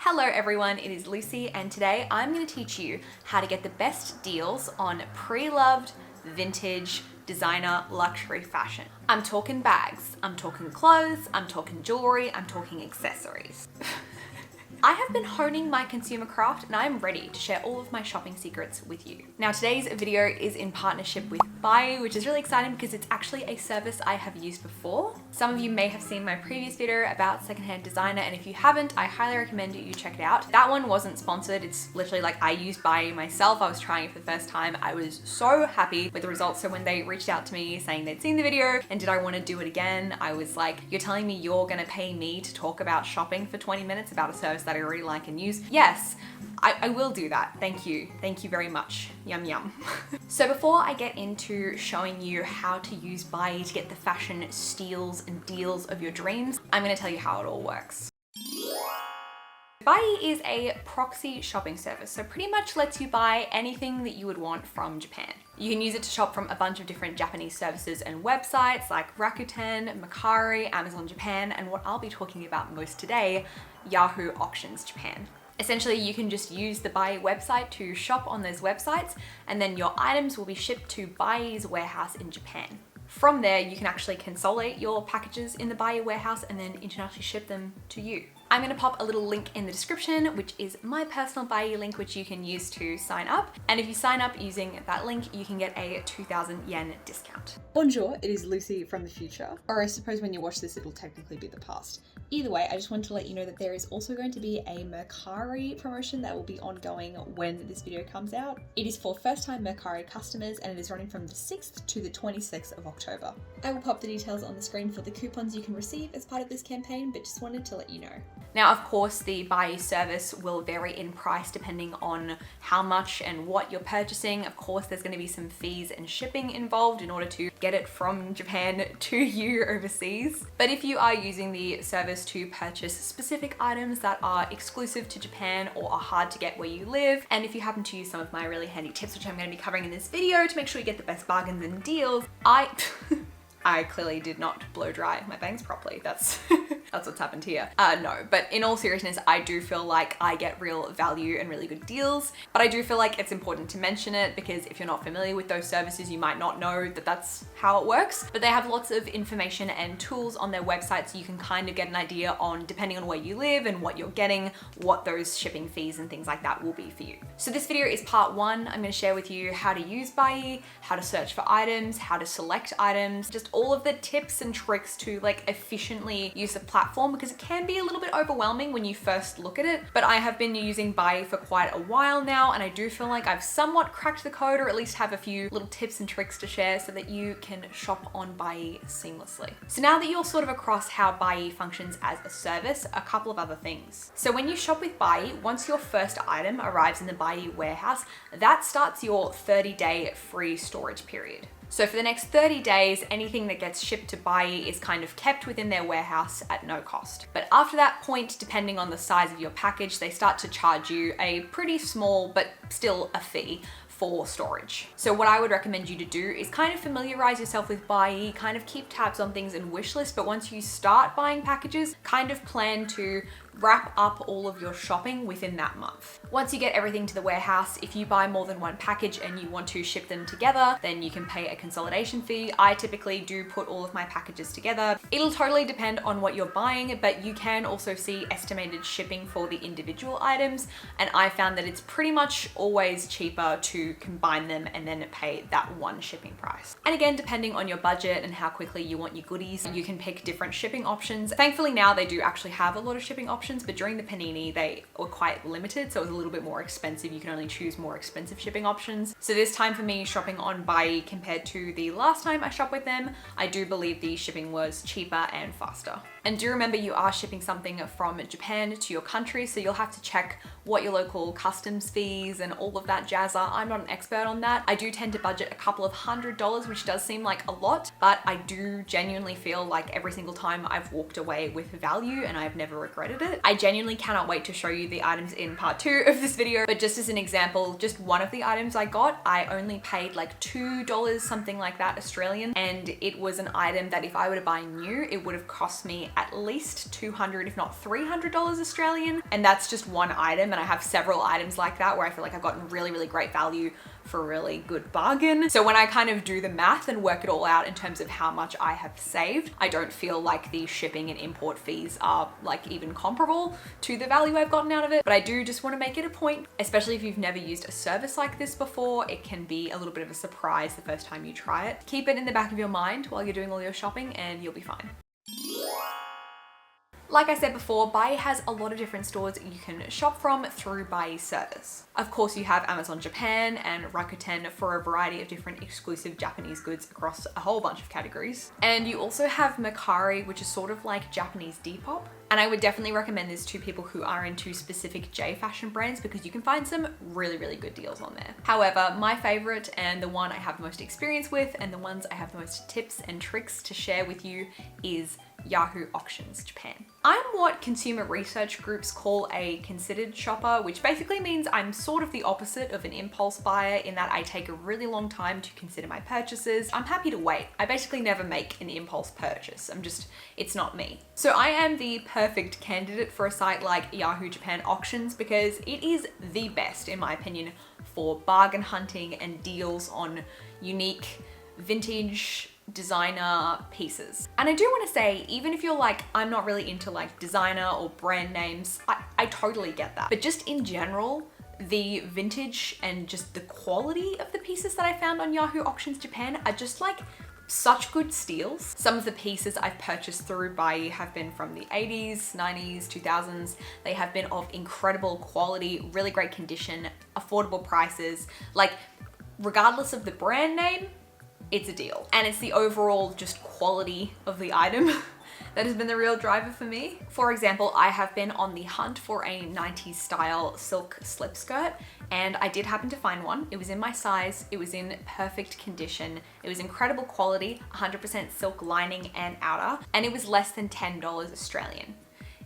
Hello everyone, it is Lucy and today I'm going to teach you how to get the best deals on pre-loved, vintage, designer, luxury fashion. I'm talking bags, I'm talking clothes, I'm talking jewelry, I'm talking accessories. I have been honing my consumer craft and I'm ready to share all of my shopping secrets with you. Now today's video is in partnership with Buyee, which is really exciting because it's actually a service I have used before. Some of you may have seen my previous video about secondhand designer, and if you haven't, I highly recommend you check it out. That one wasn't sponsored. It's literally like I used Buyee myself. I was trying it for the first time. I was so happy with the results. So when they reached out to me saying they'd seen the video and did I want to do it again, I was like, you're telling me you're gonna pay me to talk about shopping for 20 minutes about a service that I already like and use? Yes, I will do that. Thank you. Thank you very much. Yum yum. So before I get into showing you how to use Buyee to get the fashion steals and deals of your dreams, I'm going to tell you how it all works. Buyee is a proxy shopping service, so pretty much lets you buy anything that you would want from Japan. You can use it to shop from a bunch of different Japanese services and websites like Rakuten, Mercari, Amazon Japan, and what I'll be talking about most today, Yahoo Auctions Japan. Essentially, you can just use the Buyee website to shop on those websites, and then your items will be shipped to Buyee's warehouse in Japan. From there, you can actually consolidate your packages in the Buyee warehouse and then internationally ship them to you. I'm going to pop a little link in the description, which is my personal Buyee link, which you can use to sign up. And if you sign up using that link, you can get a 2,000 yen discount. Bonjour, it is Lucy from the future. Or I suppose when you watch this, it'll technically be the past. Either way, I just wanted to let you know that there is also going to be a Mercari promotion that will be ongoing when this video comes out. It is for first-time Mercari customers and it is running from the 6th to the 26th of October. I will pop the details on the screen for the coupons you can receive as part of this campaign, but just wanted to let you know. Now, of course, the Buyee service will vary in price depending on how much and what you're purchasing. Of course, there's going to be some fees and shipping involved in order to get it from Japan to you overseas. But if you are using the service to purchase specific items that are exclusive to Japan or are hard to get where you live, and if you happen to use some of my really handy tips, which I'm going to be covering in this video to make sure you get the best bargains and deals, I clearly did not blow dry my bangs properly. That's what's happened here. No, but in all seriousness, I do feel like I get real value and really good deals, but I do feel like it's important to mention it because if you're not familiar with those services, you might not know that that's how it works, but they have lots of information and tools on their website so you can kind of get an idea on, depending on where you live and what you're getting, what those shipping fees and things like that will be for you. So this video is part one. I'm going to share with you how to use Buyee, how to search for items, how to select items, just all of the tips and tricks to like efficiently use the platform because it can be a little bit overwhelming when you first look at it. But I have been using Buyee for quite a while now and I do feel like I've somewhat cracked the code, or at least have a few little tips and tricks to share so that you can shop on Buyee seamlessly. So now that you're sort of across how Buyee functions as a service, a couple of other things. So when you shop with Buyee, once your first item arrives in the Buyee warehouse, that starts your 30-day free storage period. So for the next 30 days, anything that gets shipped to Buyee is kind of kept within their warehouse at no cost. But after that point, depending on the size of your package, they start to charge you a pretty small, but still a fee for storage. So what I would recommend you to do is kind of familiarize yourself with Buyee, kind of keep tabs on things and wish list, but once you start buying packages, kind of plan to wrap up all of your shopping within that month. Once you get everything to the warehouse, if you buy more than one package and you want to ship them together, then you can pay a consolidation fee. I typically do put all of my packages together. It'll totally depend on what you're buying, but you can also see estimated shipping for the individual items. And I found that it's pretty much always cheaper to combine them and then pay that one shipping price. And again, depending on your budget and how quickly you want your goodies, you can pick different shipping options. Thankfully now they do actually have a lot of shipping options, but during the panini they were quite limited, so it was a little bit more expensive. You can only choose more expensive shipping options. So this time for me shopping on Buyee compared to the last time I shopped with them, I do believe the shipping was cheaper and faster. And do remember you are shipping something from Japan to your country, so you'll have to check what your local customs fees and all of that jazz are. I'm not an expert on that. I do tend to budget a couple of $100, which does seem like a lot, but I do genuinely feel like every single time I've walked away with value and I've never regretted it. I genuinely cannot wait to show you the items in part 2 of this video, but just as an example, just one of the items I got, I only paid like $2, something like that Australian, and it was an item that if I were to buy new, it would have cost me at least $200, if not $300 Australian. And that's just one item. And I have several items like that where I feel like I've gotten really, really great value for a really good bargain. So when I kind of do the math and work it all out in terms of how much I have saved, I don't feel like the shipping and import fees are like even comparable to the value I've gotten out of it. But I do just want to make it a point, especially if you've never used a service like this before, it can be a little bit of a surprise the first time you try it. Keep it in the back of your mind while you're doing all your shopping and you'll be fine. Like I said before, Buyee has a lot of different stores you can shop from through Buyee service. Of course, you have Amazon Japan and Rakuten for a variety of different exclusive Japanese goods across a whole bunch of categories. And you also have Mercari, which is sort of like Japanese Depop. And I would definitely recommend this to people who are into specific J fashion brands because you can find some really, really good deals on there. However, my favorite and the one I have the most experience with and the ones I have the most tips and tricks to share with you is Yahoo Auctions Japan. I'm what consumer research groups call a considered shopper, which basically means I'm sort of the opposite of an impulse buyer in that I take a really long time to consider my purchases. I'm happy to wait. I basically never make an impulse purchase. It's not me. So I am the perfect candidate for a site like Yahoo Japan Auctions because it is the best, in my opinion, for bargain hunting and deals on unique, vintage, designer pieces. And I do want to say, even if you're like, I'm not really into like designer or brand names, I totally get that. But just in general, the vintage and just the quality of the pieces that I found on Yahoo Auctions Japan are just like such good steals. Some of the pieces I've purchased through Buyee have been from the 80s, 90s, 2000s. They have been of incredible quality, really great condition, affordable prices. Like, regardless of the brand name, it's a deal. And it's the overall just quality of the item that has been the real driver for me. For example, I have been on the hunt for a 90s style silk slip skirt, and I did happen to find one. It was in my size, it was in perfect condition, it was incredible quality, 100% silk lining and outer, and it was less than $10 Australian.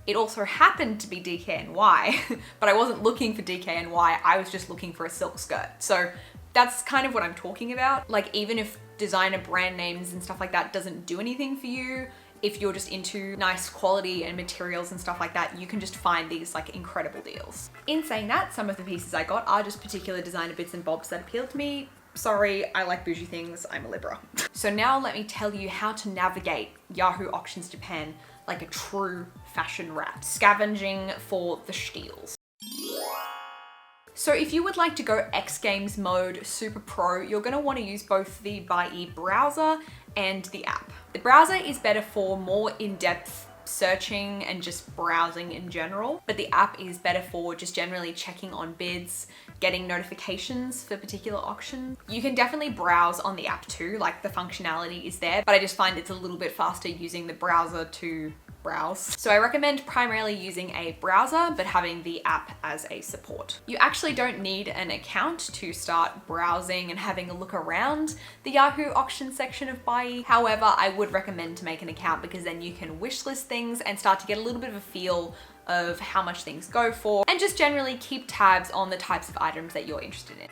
It also happened to be DKNY, but I wasn't looking for DKNY, I was just looking for a silk skirt. So that's kind of what I'm talking about. Like, even if designer brand names and stuff like that doesn't do anything for you, if you're just into nice quality and materials and stuff like that, you can just find these like incredible deals. In saying that, some of the pieces I got are just particular designer bits and bobs that appeal to me. Sorry, I like bougie things, I'm a Libra. So now let me tell you how to navigate Yahoo Auctions Japan like a true fashion rat, scavenging for the steals. So if you would like to go X Games mode super pro, you're gonna wanna use both the Buyee browser and the app. The browser is better for more in-depth searching and just browsing in general, but the app is better for just generally checking on bids, getting notifications for particular auctions. You can definitely browse on the app too, like the functionality is there, but I just find it's a little bit faster using the browser to browse. So I recommend primarily using a browser, but having the app as a support. You actually don't need an account to start browsing and having a look around the Yahoo auction section of Buyee. However, I would recommend to make an account because then you can wishlist things and start to get a little bit of a feel of how much things go for and just generally keep tabs on the types of items that you're interested in.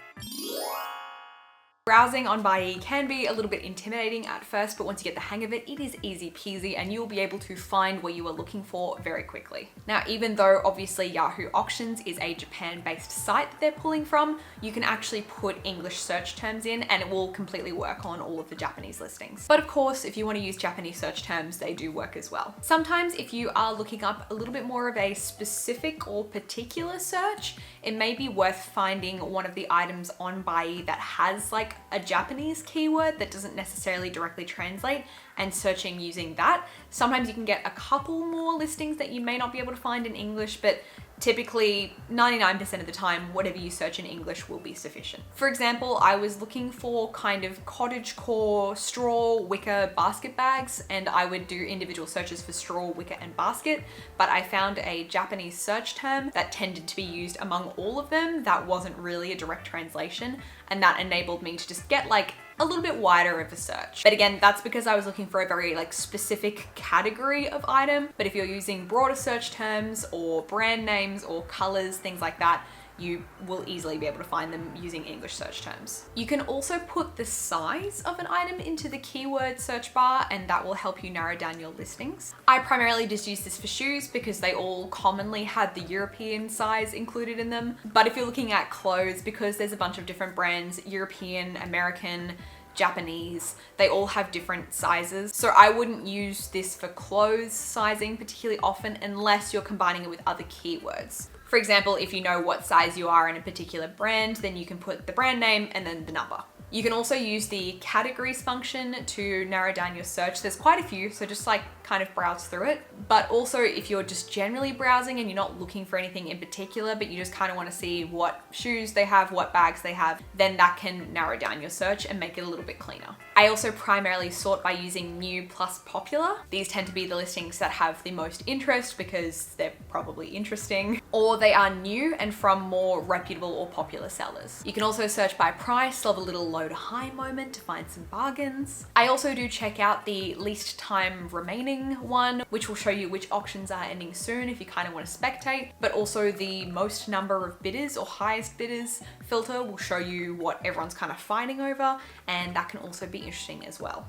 Browsing on Buyee can be a little bit intimidating at first, but once you get the hang of it, it is easy peasy and you'll be able to find what you are looking for very quickly. Now, even though obviously Yahoo Auctions is a Japan-based site that they're pulling from, you can actually put English search terms in and it will completely work on all of the Japanese listings. But of course, if you want to use Japanese search terms, they do work as well. Sometimes if you are looking up a little bit more of a specific or particular search, it may be worth finding one of the items on Buyee that has like a Japanese keyword that doesn't necessarily directly translate and searching using that. Sometimes you can get a couple more listings that you may not be able to find in English, but typically 99% of the time, whatever you search in English will be sufficient. For example, I was looking for kind of cottagecore straw wicker basket bags, and I would do individual searches for straw, wicker, and basket, but I found a Japanese search term that tended to be used among all of them that wasn't really a direct translation, and that enabled me to just get like a little bit wider of a search. But again, that's because I was looking for a very like specific category of item. But if you're using broader search terms or brand names or colors, things like that, you will easily be able to find them using English search terms. You can also put the size of an item into the keyword search bar, and that will help you narrow down your listings. I primarily just use this for shoes because they all commonly had the European size included in them. But if you're looking at clothes, because there's a bunch of different brands, European, American, Japanese, they all have different sizes. So I wouldn't use this for clothes sizing particularly often unless you're combining it with other keywords. For example, if you know what size you are in a particular brand, then you can put the brand name and then the number. You can also use the categories function to narrow down your search. There's quite a few, so just like kind of browse through it. But also if you're just generally browsing and you're not looking for anything in particular, but you just kind of want to see what shoes they have, what bags they have, then that can narrow down your search and make it a little bit cleaner. I also primarily sort by using new plus popular. These tend to be the listings that have the most interest because they're probably interesting, or they are new and from more reputable or popular sellers. You can also search by price, love a little low to high moment to find some bargains. I also do check out the least time remaining one, which will show you which auctions are ending soon if you kind of want to spectate, but also the most number of bidders or highest bidders filter will show you what everyone's kind of fighting over, and that can also be interesting as well.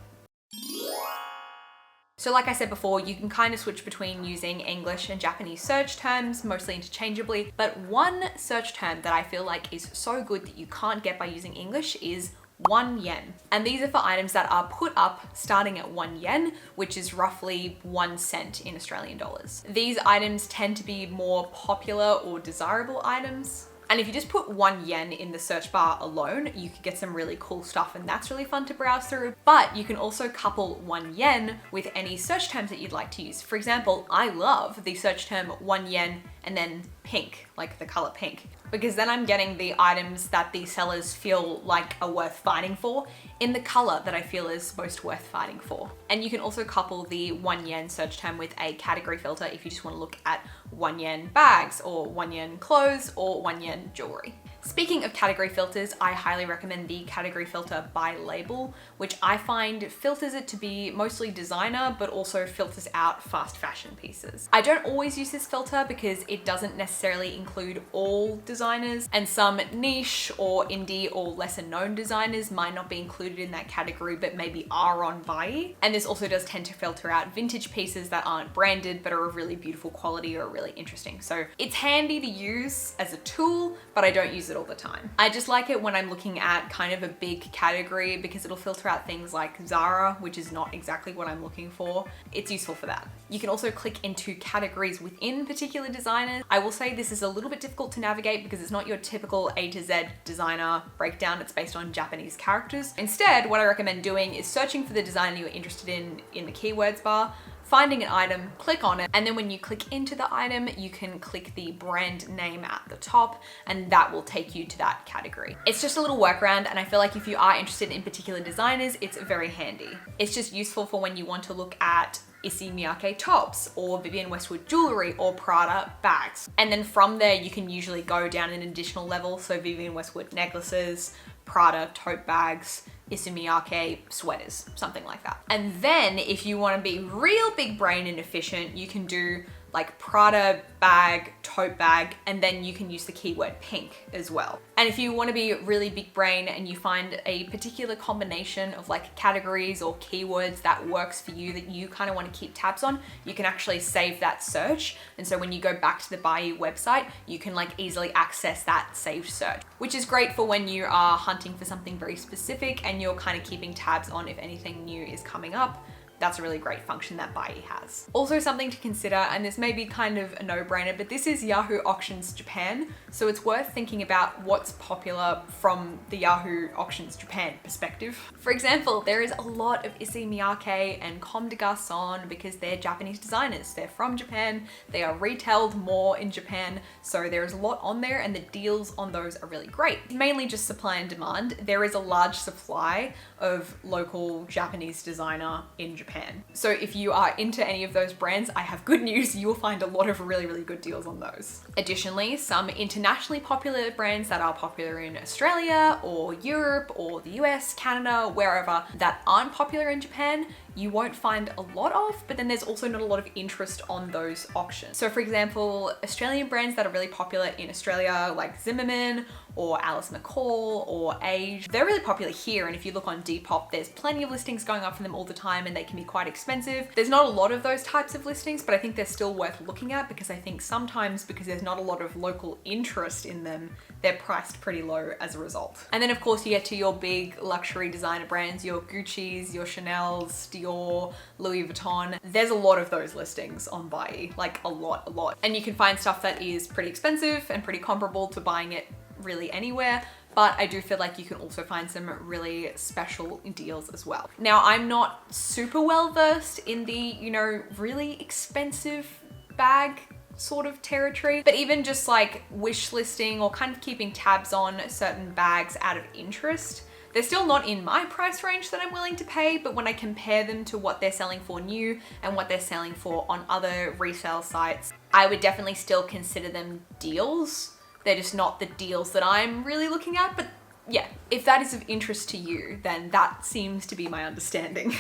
So like I said before, you can kind of switch between using English and Japanese search terms, mostly interchangeably, but one search term that I feel like is so good that you can't get by using English is 1 yen. And these are for items that are put up starting at 1 yen, which is roughly 1 cent in Australian dollars. These items tend to be more popular or desirable items. And if you just put 1 yen in the search bar alone, you could get some really cool stuff, and that's really fun to browse through. But you can also couple 1 yen with any search terms that you'd like to use. For example, I love the search term 1 yen and then pink, like the color pink, because then I'm getting the items that the sellers feel like are worth fighting for in the color that I feel is most worth fighting for. And you can also couple the 1 yen search term with a category filter if you just want to look at 1 yen bags or 1 yen clothes or 1 yen jewelry. Speaking of category filters, I highly recommend the category filter by label, which I find filters it to be mostly designer, but also filters out fast fashion pieces. I don't always use this filter because it doesn't necessarily include all designers, and some niche or indie or lesser known designers might not be included in that category, but maybe are on Buyee. And this also does tend to filter out vintage pieces that aren't branded, but are of really beautiful quality or really interesting. So it's handy to use as a tool, but I don't use it all the time. I just like it when I'm looking at kind of a big category because it'll filter out things like Zara, which is not exactly what I'm looking for. It's useful for that. You can also click into categories within particular designers. I will say this is a little bit difficult to navigate because it's not your typical A to Z designer breakdown. It's based on Japanese characters. Instead, what I recommend doing is searching for the designer you're interested in the keywords bar, finding an item, click on it, and then when you click into the item, you can click the brand name at the top, and that will take you to that category. It's just a little workaround, and I feel like if you are interested in particular designers, it's very handy. It's just useful for when you want to look at Issey Miyake tops or Vivienne Westwood jewelry or Prada bags. And then from there, you can usually go down an additional level. So Vivienne Westwood necklaces, Prada tote bags, Issey Miyake sweaters, something like that. And then if you want to be real big brain and efficient, you can do like Prada bag, tote bag, and then you can use the keyword pink as well. And if you want to be really big brain and you find a particular combination of like categories or keywords that works for you that you kind of want to keep tabs on, you can actually save that search. And so when you go back to the Buyee website, you can like easily access that saved search, which is great for when you are hunting for something very specific and you're kind of keeping tabs on if anything new is coming up. That's a really great function that Buyee has. Also something to consider, and this may be kind of a no-brainer, but this is Yahoo Auctions Japan, so it's worth thinking about what's popular from the Yahoo Auctions Japan perspective. For example, there is a lot of Issey Miyake and Comme des Garçons because they're Japanese designers. They're from Japan, they are retailed more in Japan, so there's a lot on there and the deals on those are really great. Mainly just supply and demand. There is a large supply of local Japanese designer in Japan. So if you are into any of those brands, I have good news. You will find a lot of really, really good deals on those. Additionally, some internationally popular brands that are popular in Australia or Europe or the US, Canada, wherever, that aren't popular in Japan, you won't find a lot of, but then there's also not a lot of interest on those auctions. So for example, Australian brands that are really popular in Australia, like Zimmerman or Alice McCall or Age, they're really popular here. And if you look on Depop, there's plenty of listings going up for them all the time and they can be quite expensive. There's not a lot of those types of listings, but I think they're still worth looking at because I think sometimes because there's not a lot of local interest in them, they're priced pretty low as a result. And then of course you get to your big luxury designer brands, your Gucci's, your Chanel's, Dior, Louis Vuitton. There's a lot of those listings on Buyee, like a lot. And you can find stuff that is pretty expensive and pretty comparable to buying it really anywhere. But I do feel like you can also find some really special deals as well. Now, I'm not super well versed in the, you know, really expensive bag sort of territory, but even just like wish listing or kind of keeping tabs on certain bags out of interest, they're still not in my price range that I'm willing to pay, but when I compare them to what they're selling for new and what they're selling for on other resale sites, I would definitely still consider them deals. They're just not the deals that I'm really looking at, but yeah, if that is of interest to you, then that seems to be my understanding.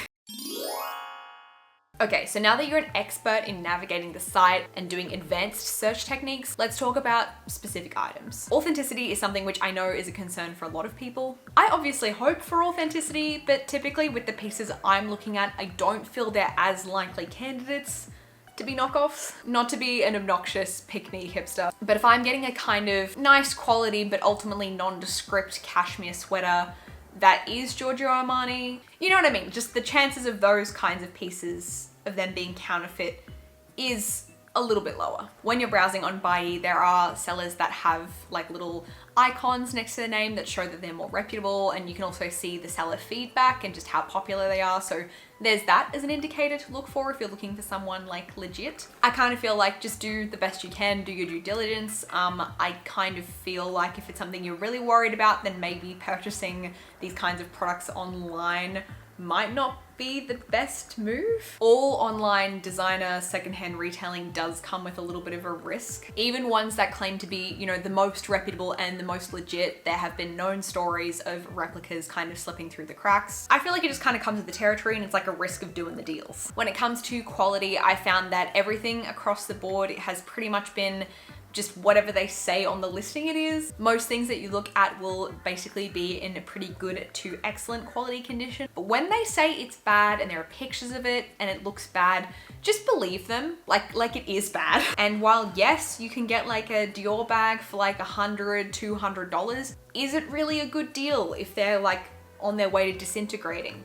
Okay, so now that you're an expert in navigating the site and doing advanced search techniques, let's talk about specific items. Authenticity is something which I know is a concern for a lot of people. I obviously hope for authenticity, but typically with the pieces I'm looking at, I don't feel they're as likely candidates to be knockoffs. Not to be an obnoxious pick-me hipster, but if I'm getting a kind of nice quality but ultimately nondescript cashmere sweater that is Giorgio Armani, you know what I mean? Just the chances of those kinds of pieces, of them being counterfeit, is a little bit lower. When you're browsing on Buyee, there are sellers that have like little icons next to their name that show that they're more reputable, and you can also see the seller feedback and just how popular they are. So there's that as an indicator to look for if you're looking for someone like legit. I kind of feel like just do the best you can, do your due diligence. I kind of feel like if it's something you're really worried about, then maybe purchasing these kinds of products online might not be the best move. All online designer secondhand retailing does come with a little bit of a risk. Even ones that claim to be, you know, the most reputable and the most legit, there have been known stories of replicas kind of slipping through the cracks. I feel like it just kind of comes with the territory and it's like a risk of doing the deals. When it comes to quality, I found that everything across the board has pretty much been just whatever they say on the listing it is. Most things that you look at will basically be in a pretty good to excellent quality condition. But when they say it's bad and there are pictures of it and it looks bad, just believe them, like it is bad. And while yes, you can get like a Dior bag for like $100, $200, is it really a good deal if they're like on their way to disintegrating?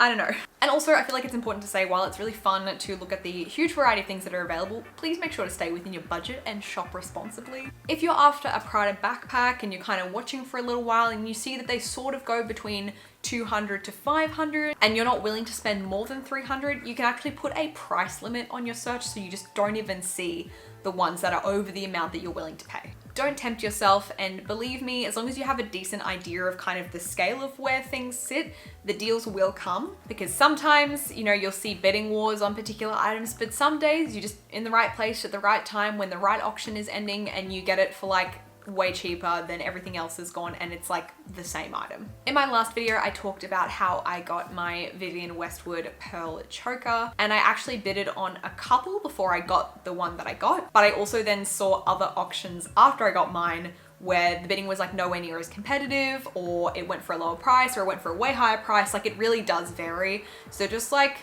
I don't know. And also I feel like it's important to say, while it's really fun to look at the huge variety of things that are available, please make sure to stay within your budget and shop responsibly. If you're after a Prada backpack and you're kind of watching for a little while and you see that they sort of go between $200 to $500 and you're not willing to spend more than $300, you can actually put a price limit on your search so you just don't even see the ones that are over the amount that you're willing to pay. Don't tempt yourself, and believe me, as long as you have a decent idea of kind of the scale of where things sit, the deals will come. Because sometimes, you know, you'll see bidding wars on particular items, but some days you're just in the right place at the right time when the right auction is ending and you get it for like way cheaper than everything else is gone and it's like the same item. In my last video, I talked about how I got my Vivienne Westwood pearl choker, and I actually bidded on a couple before I got the one that I got, but I also then saw other auctions after I got mine where the bidding was like nowhere near as competitive, or it went for a lower price, or it went for a way higher price. Like it really does vary. So just like,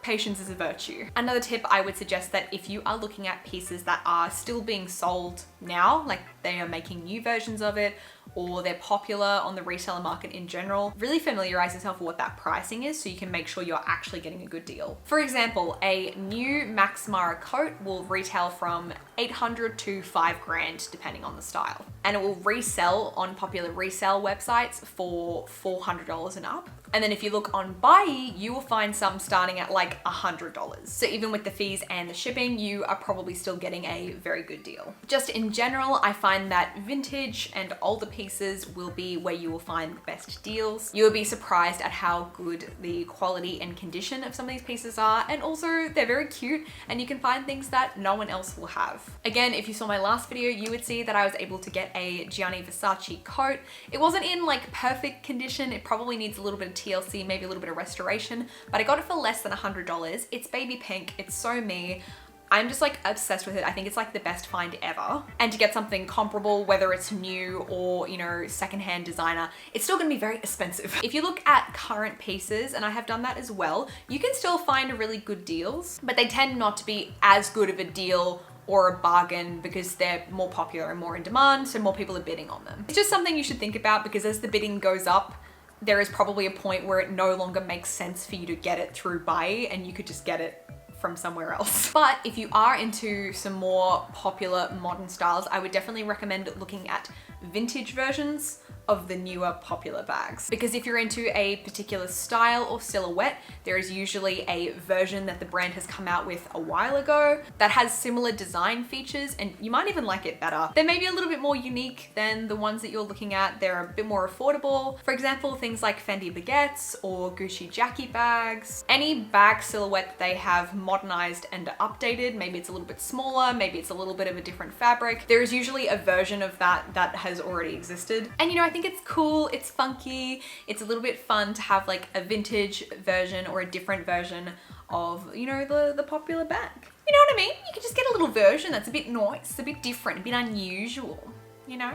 patience is a virtue. Another tip I would suggest that if you are looking at pieces that are still being sold now, like they are making new versions of it, or they're popular on the reseller market in general, really familiarize yourself with what that pricing is so you can make sure you're actually getting a good deal. For example, a new Max Mara coat will retail from $800 to $5,000 depending on the style. And it will resell on popular resale websites for $400 and up. And then if you look on Buyee, you will find some starting at like $100. So even with the fees and the shipping, you are probably still getting a very good deal. Just in general, I find that vintage and older pieces will be where you will find the best deals. You will be surprised at how good the quality and condition of some of these pieces are. And also they're very cute and you can find things that no one else will have. Again, if you saw my last video, you would see that I was able to get a Gianni Versace coat. It wasn't in like perfect condition. It probably needs a little bit of TLC, maybe a little bit of restoration, but I got it for less than $100. It's baby pink, it's so me. I'm just like obsessed with it. I think it's like the best find ever. And to get something comparable, whether it's new or, you know, secondhand designer, it's still gonna be very expensive. If you look at current pieces, and I have done that as well, you can still find really good deals, but they tend not to be as good of a deal or a bargain because they're more popular and more in demand, so more people are bidding on them. It's just something you should think about, because as the bidding goes up, there is probably a point where it no longer makes sense for you to get it through Buyee and you could just get it from somewhere else. But if you are into some more popular modern styles, I would definitely recommend looking at vintage versions of the newer popular bags. Because if you're into a particular style or silhouette, there is usually a version that the brand has come out with a while ago that has similar design features, and you might even like it better. They may be a little bit more unique than the ones that you're looking at. They're a bit more affordable. For example, things like Fendi baguettes or Gucci Jackie bags. Any bag silhouette that they have modernized and updated, maybe it's a little bit smaller, maybe it's a little bit of a different fabric. There is usually a version of that has already existed. And you know, I think it's cool, it's funky, it's a little bit fun to have like a vintage version or a different version of, you know, the popular bag. You know what I mean? You can just get a little version that's a bit nice, a bit different, a bit unusual, you know?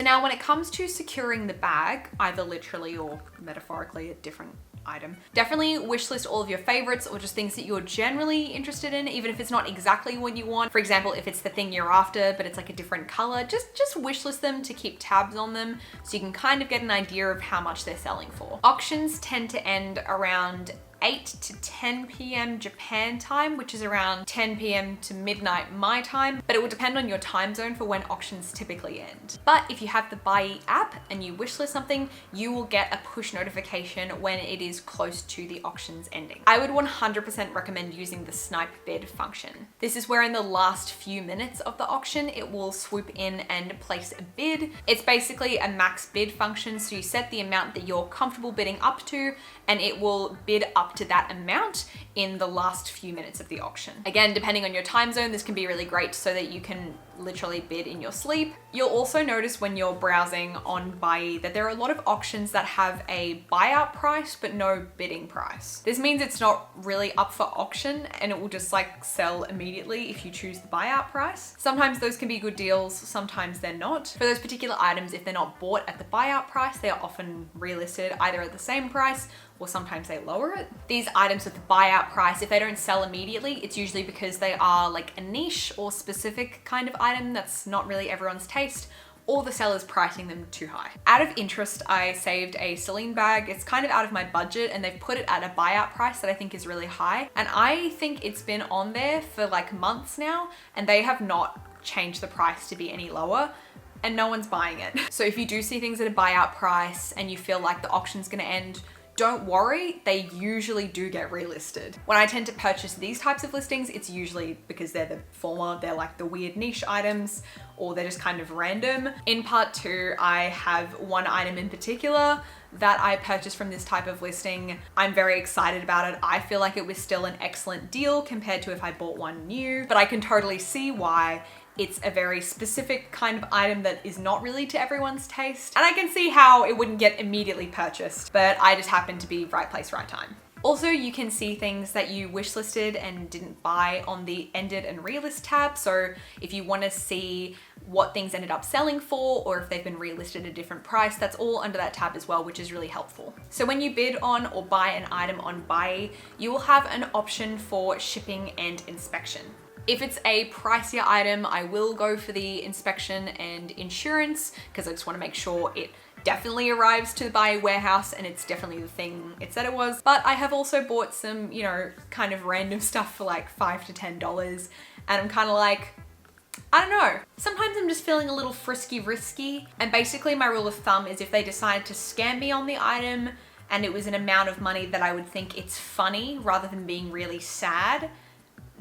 Now, when it comes to securing the bag, either literally or metaphorically, a different item, definitely wishlist all of your favorites or just things that you're generally interested in, even if it's not exactly what you want. For example, if it's the thing you're after, but it's like a different color, just wishlist them to keep tabs on them so you can kind of get an idea of how much they're selling for. Auctions tend to end around 8 to 10 p.m. Japan time, which is around 10 p.m. to midnight my time, but it will depend on your time zone for when auctions typically end. But if you have the Buyee app and you wishlist something, you will get a push notification when it is close to the auctions ending. I would 100% recommend using the snipe bid function. This is where in the last few minutes of the auction, it will swoop in and place a bid. It's basically a max bid function, so you set the amount that you're comfortable bidding up to, and it will bid up to that amount in the last few minutes of the auction. Again, depending on your time zone, this can be really great so that you can literally bid in your sleep. You'll also notice when you're browsing on Buyee that there are a lot of auctions that have a buyout price but no bidding price. This means it's not really up for auction and it will just like sell immediately if you choose the buyout price. Sometimes those can be good deals, sometimes they're not. For those particular items, if they're not bought at the buyout price, they are often relisted either at the same price or sometimes they lower it. These items with the buyout price, if they don't sell immediately, it's usually because they are like a niche or specific kind of item that's not really everyone's taste, or the seller's pricing them too high. Out of interest, I saved a Celine bag. It's kind of out of my budget and they've put it at a buyout price that I think is really high. And I think it's been on there for like months now and they have not changed the price to be any lower, and no one's buying it. So if you do see things at a buyout price and you feel like the auction's gonna end, don't worry, they usually do get relisted. When I tend to purchase these types of listings, it's usually because they're the former, they're like the weird niche items, or they're just kind of random. In part 2, I have one item in particular that I purchased from this type of listing. I'm very excited about it. I feel like it was still an excellent deal compared to if I bought one new, but I can totally see why. It's a very specific kind of item that is not really to everyone's taste. And I can see how it wouldn't get immediately purchased, but I just happened to be right place, right time. Also, you can see things that you wishlisted and didn't buy on the ended and relist tab. So if you want to see what things ended up selling for, or if they've been relisted at a different price, that's all under that tab as well, which is really helpful. So when you bid on or buy an item on Buyee, you will have an option for shipping and inspection. If it's a pricier item, I will go for the inspection and insurance because I just want to make sure it definitely arrives to the Buyee warehouse and it's definitely the thing it said it was. But I have also bought some, you know, kind of random stuff for like $5 to $10 and I'm kind of like, I don't know. Sometimes I'm just feeling a little risky. And basically my rule of thumb is if they decide to scam me on the item and it was an amount of money that I would think it's funny rather than being really sad,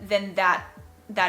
then that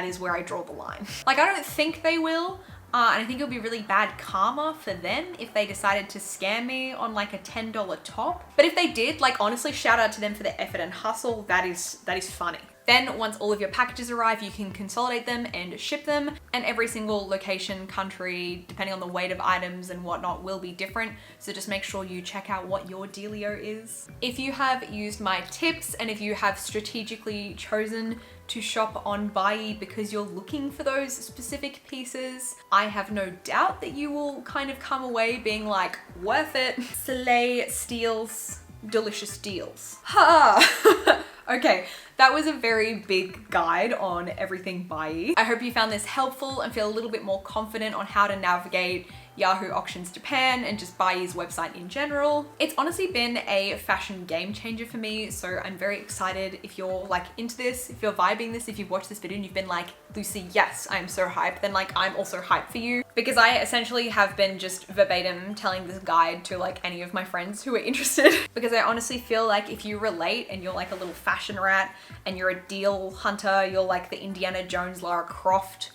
is where I draw the line. Like, I don't think they will, and I think it would be really bad karma for them if they decided to scam me on like a $10 top. But if they did, like honestly, shout out to them for their effort and hustle. That is funny. Then once all of your packages arrive, you can consolidate them and ship them, and every single location, country, depending on the weight of items and whatnot, will be different. So just make sure you check out what your dealio is. If you have used my tips and if you have strategically chosen to shop on Buyee because you're looking for those specific pieces, I have no doubt that you will kind of come away being like, worth it. Slay steals, delicious deals. Ha! Okay, that was a very big guide on everything Buyee. I hope you found this helpful and feel a little bit more confident on how to navigate Yahoo Auctions Japan and just Buyee's website in general. It's honestly been a fashion game changer for me, so I'm very excited. If you're like into this, if you're vibing this, if you've watched this video and you've been like, Lucy, yes, I'm so hyped, then like I'm also hyped for you, because I essentially have been just verbatim telling this guide to like any of my friends who are interested because I honestly feel like if you relate and you're like a little fashion rat and you're a deal hunter, you're like the Indiana Jones, Lara Croft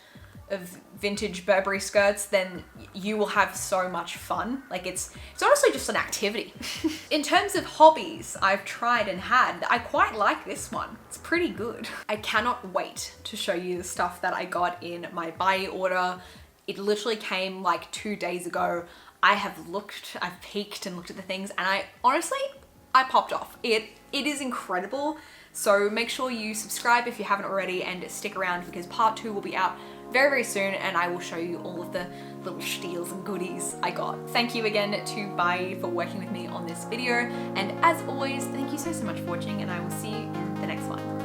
of vintage Burberry skirts, then you will have so much fun. Like it's honestly just an activity. In terms of hobbies I've tried and had, I quite like this one. It's pretty good. I cannot wait to show you the stuff that I got in my Buyee order. It literally came like 2 days ago. I've peeked and looked at the things, and I popped off. It is incredible. So make sure you subscribe if you haven't already and stick around because part 2 will be out very, very soon, and I will show you all of the little steals and goodies I got. Thank you again to Buyee for working with me on this video, and as always, thank you so much for watching, and I will see you in the next one.